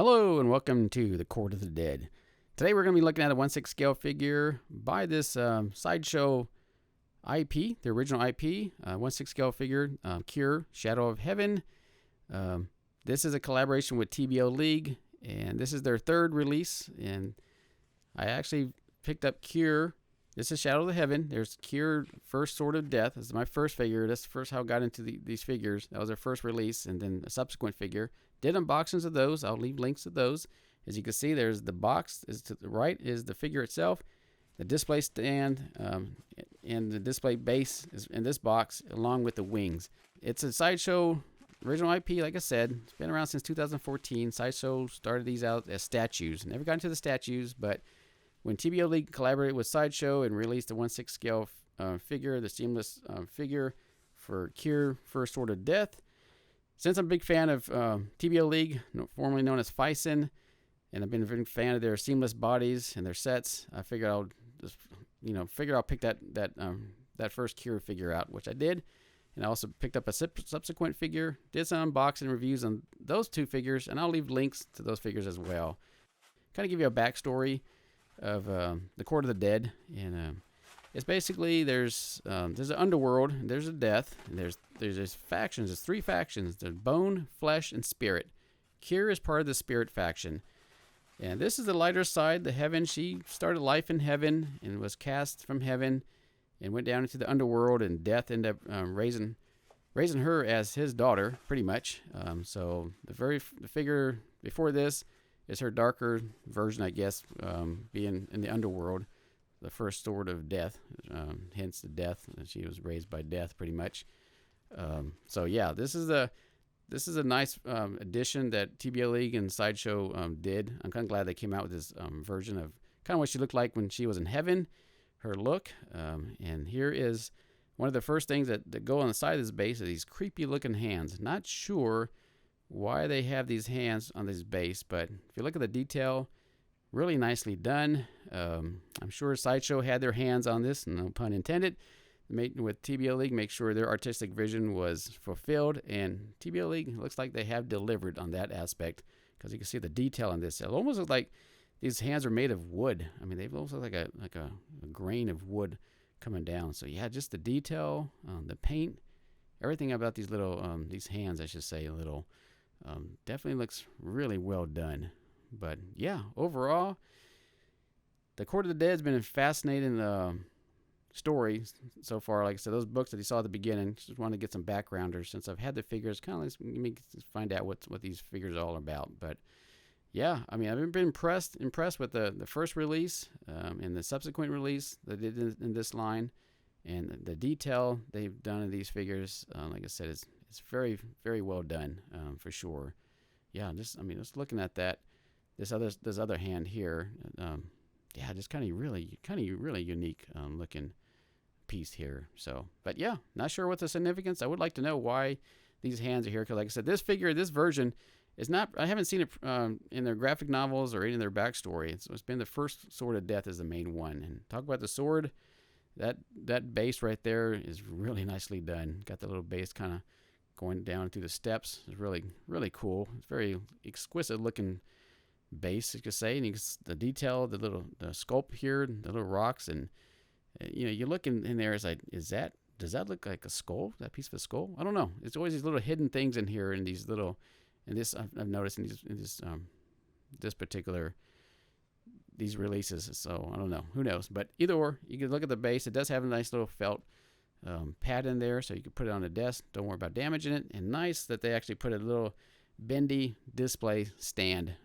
Hello and welcome to the Court of the Dead. Today we're going to be looking at a 1/6 scale figure by this Sideshow IP, the original IP, 1/6 scale figure, Kier, Shadow of Heaven. This is a collaboration with TBLeague, and this is their third release. And I actually picked up Kier. This is Shadow of Heaven. There's Kier, First Sword of Death. This is my first figure. That's the first how I got into these figures. That was their first release, and then a subsequent figure. Did unboxings of those. I'll leave links to those. As you can see, there's the box. Is to the right is the figure itself, the display stand, and the display base is in this box, along with the wings. It's a Sideshow original IP, like I said. It's been around since 2014. Sideshow started these out as statues. Never got into the statues, but when TBLeague collaborated with Sideshow and released a 1/6 scale figure, the seamless figure for Kier, First Sword of Death. Since I'm a big fan of TBLeague, formerly known as Fison, and I've been a big fan of their seamless bodies and their sets, I figured I'll just, I'll pick that first Kier figure out, which I did. And I also picked up a subsequent figure, did some unboxing reviews on those two figures, and I'll leave links to those figures as well. Kind of give you a backstory of the Court of the Dead, and it's basically there's an underworld, and there's a death, and there's factions. There's three factions: there's bone, flesh, and spirit. Kier is part of the spirit faction, and this is the lighter side, the heaven. She started life in heaven and was cast from heaven and went down into the underworld, and death ended up raising her as his daughter, pretty much. So the figure before this is her darker version, I guess, being in the underworld, the first sword of death, hence the death. She was raised by death, pretty much. So yeah, this is a nice addition that TBLeague and Sideshow did. I'm kind of glad they came out with this version of kind of what she looked like when she was in heaven, her look. And here is one of the first things that go on the side of this base are these creepy looking hands. Not sure why they have these hands on this base, but if you look at the detail, really nicely done. I'm sure Sideshow had their hands on this, no pun intended. With TBLeague, make sure their artistic vision was fulfilled, and TBLeague looks like they have delivered on that aspect, because you can see the detail on this. It almost looks like these hands are made of wood. I mean, they almost look like a grain of wood coming down. So yeah, just the detail, the paint, everything about these little these hands, I should say, definitely looks really well done. But yeah, overall, the Court of the Dead has been a fascinating story so far. Like I said, those books that you saw at the beginning, just wanted to get some backgrounders since I've had the figures. Kind of let me find out what these figures are all about. But yeah, I mean, I've been impressed with the first release and the subsequent release they did in this line, and the detail they've done in these figures. Like I said, it's very, very well done for sure. Yeah, just looking at that. This other hand here, just kind of really unique looking piece here. So, but yeah, not sure what the significance. I would like to know why these hands are here, because like I said, this figure, this version is not. I haven't seen it in their graphic novels or any of their backstory. It's been the First Sword of Death is the main one. And talk about the sword, that base right there is really nicely done. Got the little base kind of going down through the steps. It's really, really cool. It's very exquisite looking base, you could say, and the detail, the sculpt here, the little rocks, and you look in there, it's like, does that look like a skull? That piece of a skull? I don't know. It's always these little hidden things in here, and these little, and this I've noticed in this particular these releases. So I don't know, who knows? But either or, you can look at the base. It does have a nice little felt pad in there, so you can put it on the desk. Don't worry about damaging it. And nice that they actually put a little bendy display stand.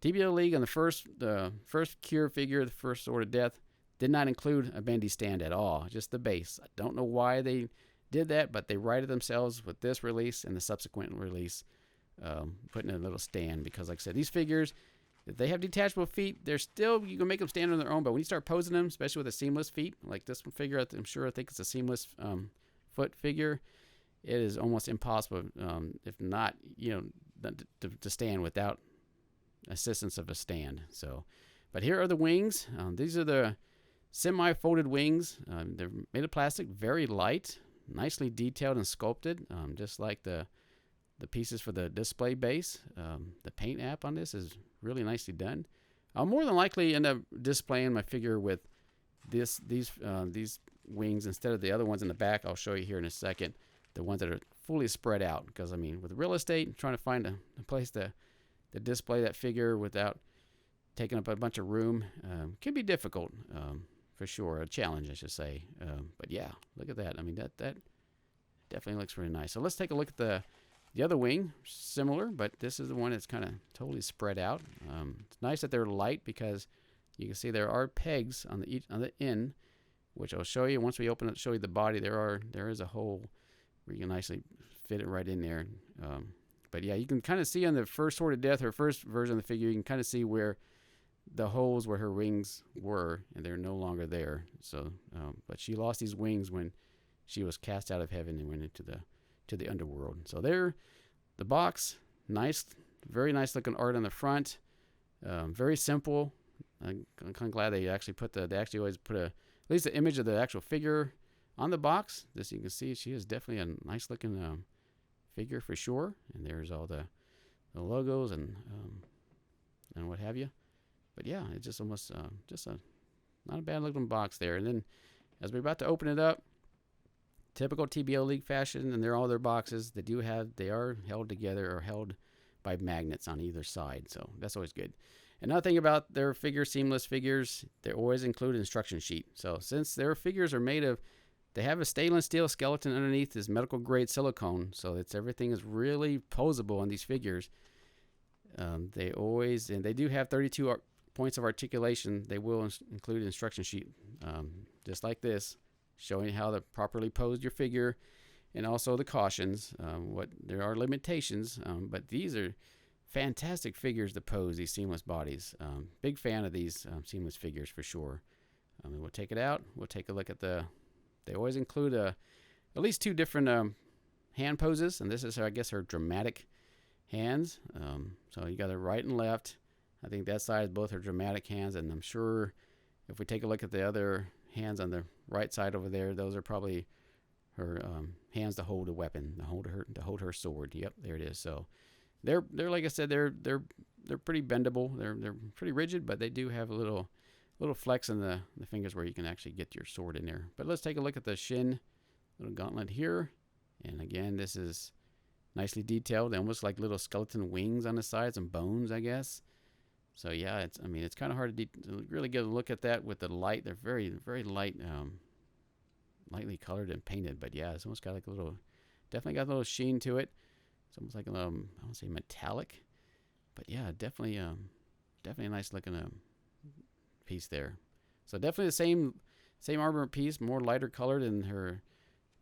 TBLeague on the first Kier figure, the First Sword of Death, did not include a bendy stand at all, just the base. I don't know why they did that, but they righted themselves with this release and the subsequent release, putting in a little stand, because like I said, these figures, if they have detachable feet, you can make them stand on their own, but when you start posing them, especially with a seamless feet, like this figure, I think it's a seamless foot figure, it is almost impossible, if not, to stand without assistance of a stand. So, but here are the wings. These are the semi-folded wings. They're made of plastic, very light, nicely detailed and sculpted, just like the the pieces for the display base. The paint app on this is really nicely done. I'll more than likely end up displaying my figure with these wings instead of the other ones in the back. I'll show you here in a second, the ones that are fully spread out, because I mean, with real estate, trying to find a place to display that figure without taking up a bunch of room can be difficult, for sure. A challenge, I should say. But yeah, look at that. I mean, that definitely looks really nice. So let's take a look at the other wing. Similar, but this is the one that's kind of totally spread out. It's nice that they're light, because you can see there are pegs on the end, which I'll show you once we open it. Show you the body. There is a hole where you can nicely fit it right in there. But yeah, you can kind of see on the first Sword of Death, her first version of the figure, you can kind of see where the holes where her wings were, and they're no longer there. So, but she lost these wings when she was cast out of heaven and went into the underworld. So there, the box, nice, very nice looking art on the front. Very simple. I'm kind of glad they actually always put at least the image of the actual figure on the box. This you can see, she is definitely a nice looking figure for sure. And there's all the logos and what have you. But yeah, it's just almost not a bad looking box there. And then as we're about to open it up, typical TBLeague fashion, and they're all their boxes. They are held together or held by magnets on either side. So that's always good. Another thing about their seamless figures, they always include an instruction sheet. So since their figures are made of, they have a stainless steel skeleton underneath this medical grade silicone, so everything is really posable on these figures. They do have 32 points of articulation. They will include an instruction sheet, just like this, showing how to properly pose your figure, and also the cautions. There are limitations, but these are fantastic figures to pose, these seamless bodies. Big fan of these seamless figures for sure. We'll take it out. We'll take a look at they always include at least two different hand poses, and this is, I guess, her dramatic hands. So you got her right and left. I think that side is both her dramatic hands, and I'm sure if we take a look at the other hands on the right side over there, those are probably her hands to hold a weapon, to hold her sword. Yep, there it is. So they're like I said, they're pretty bendable. They're pretty rigid, but they do have a little flex in the fingers where you can actually get your sword in there. But let's take a look at the shin, little gauntlet here, and again, this is nicely detailed, almost like little skeleton wings on the sides and bones, I guess. So yeah, it's kind of hard to really get a look at that with the light. They're very, very light, lightly colored and painted. But yeah, it's almost got like definitely got a little sheen to it. It's almost like I don't say metallic, but yeah, definitely a nice looking piece there. So definitely the same armor piece, more lighter colored than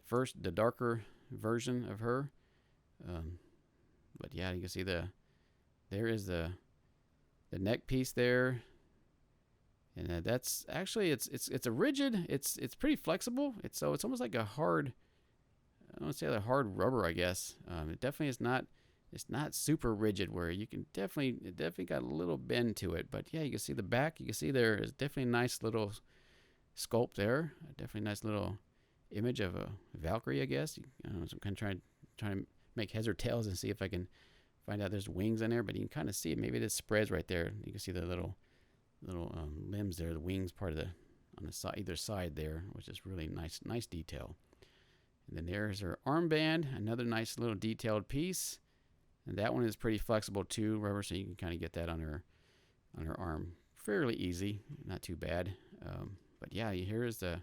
the darker version of her. But yeah, you can see there is the neck piece there, and that's actually it's a rigid. It's pretty flexible. It's almost like a hard. I don't want to say the hard rubber, I guess. It definitely is not. It's not super rigid where you can it definitely got a little bend to it. But yeah, you can see the back. You can see there is definitely a nice little sculpt there. Definitely a nice little image of a Valkyrie, I guess. So I'm kind of trying to make heads or tails and see if I can find out there's wings in there, but you can kind of see it. Maybe it spreads right there. You can see the little limbs there, the wings part of on the side, either side there, which is really nice detail. And then there's her armband, another nice little detailed piece, and that one is pretty flexible too, rubber, so you can kind of get that on her arm fairly easy, not too bad. But yeah, here is the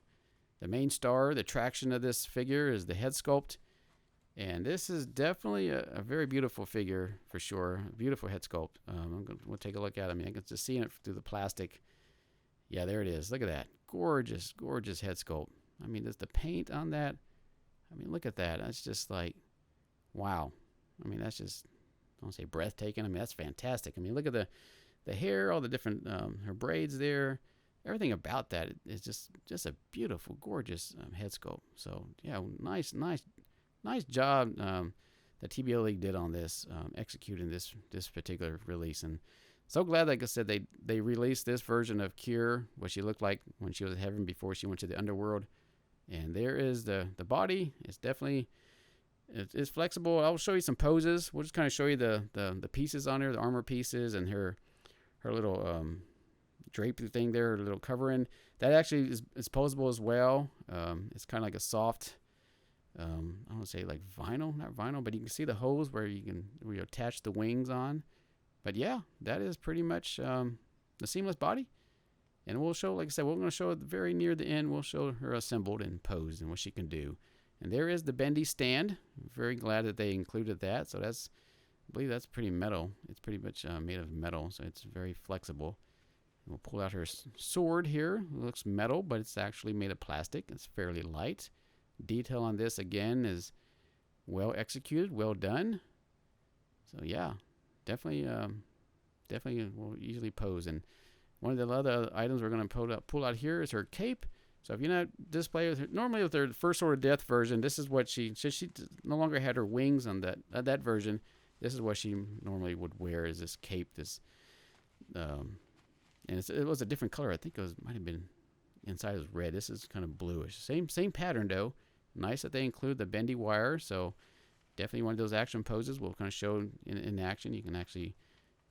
main star. The attraction of this figure is the head sculpt. And this is definitely a very beautiful figure for sure. A beautiful head sculpt. We'll take a look at it. I mean, I can just see it through the plastic. Yeah, there it is. Look at that. Gorgeous, gorgeous head sculpt. I mean, there's the paint on that. I mean, look at that. That's just like, wow. I mean, that's just, I don't say breathtaking. I mean, that's fantastic. I mean, look at the hair, all the different, her braids there. Everything about that is just a beautiful, gorgeous head sculpt. So, yeah, nice job that TBLeague did on this, executing this particular release. And so glad, like I said, they released this version of Kier, what she looked like when she was in heaven before she went to the underworld. And there is the body. It's definitely it's flexible. I'll show you some poses. We'll just kind of show you the pieces on her, the armor pieces, and her little drape thing there, her little covering. That actually is posable as well. It's kind of like a soft, I don't want to say like vinyl, not vinyl, but you can see the hose where you attach the wings on. But yeah, that is pretty much the seamless body. And we'll show, like I said, we're going to show it very near the end. We'll show her assembled and posed and what she can do. And there is the bendy stand. Very glad that they included that. So I believe that's pretty metal. It's pretty much made of metal, so it's very flexible. We'll pull out her sword here. It looks metal, but it's actually made of plastic. It's fairly light. Detail on this, again, is well executed, well done. So yeah, definitely will easily pose. And one of the other items we're going to pull out here is her cape. So if you're not displaying with her, normally with her First Sword of Death version, this is what she no longer had her wings on that version. This is what she normally would wear, is this cape, and it was a different color. I think might have been inside was red. This is kind of bluish. Same pattern though. Nice that they include the bendy wire. So definitely one of those action poses we'll kind of show in action. You can actually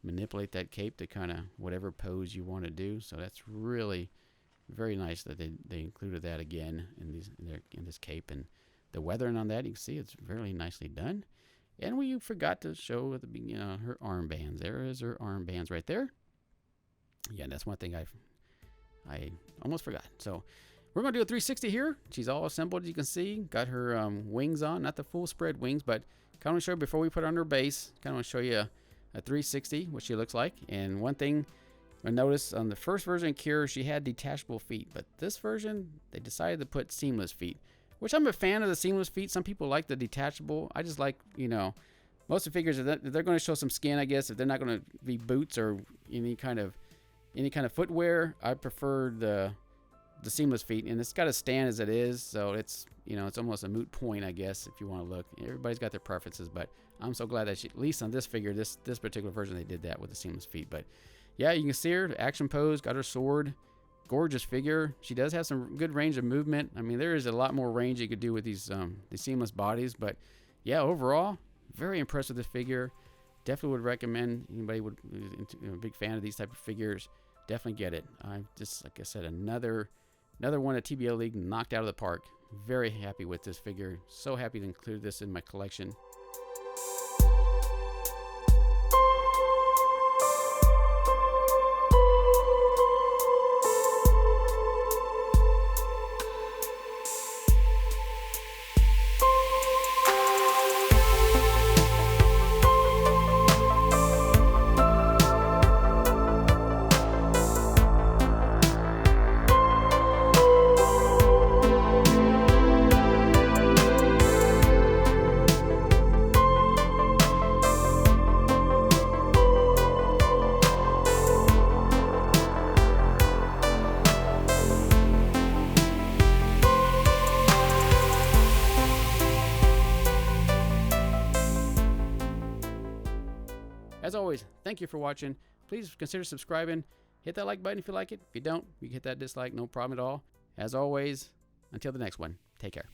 manipulate that cape to kind of whatever pose you want to do. So that's really very nice that they included that again in this cape. And the weathering on that, you can see it's very nicely done. And we forgot to show at the beginning her armbands. There is her armbands right there. Yeah, that's one thing I almost forgot. So we're going to do a 360 here. She's all assembled, you can see. Got her wings on, not the full spread wings, but kind of want to show you before we put her on her base. Kind of want to show you a 360, what she looks like. And one thing I noticed on the first version of Kier, she had detachable feet, but this version they decided to put seamless feet, which I'm a fan of the seamless feet. Some people like the detachable. I just like, most of the figures, if they're going to show some skin, I guess, if they're not going to be boots or any kind of footwear, I prefer the seamless feet. And it's got a stand as it is, so it's it's almost a moot point, I guess, if you want to look. Everybody's got their preferences, but I'm so glad that at least on this figure, this particular version, they did that with the seamless feet. But yeah, you can see her action pose, got her sword. Gorgeous figure. She does have some good range of movement. I mean, there is a lot more range you could do with these seamless bodies, but yeah, overall, very impressed with this figure. Definitely would recommend anybody a big fan of these type of figures. Definitely get it. I'm just, like I said, another one at TBLeague knocked out of the park. Very happy with this figure. So happy to include this in my collection. As always, thank you for watching. Please consider subscribing. Hit that like button if you like it. If you don't, you can hit that dislike, no problem at all. As always, until the next one, take care.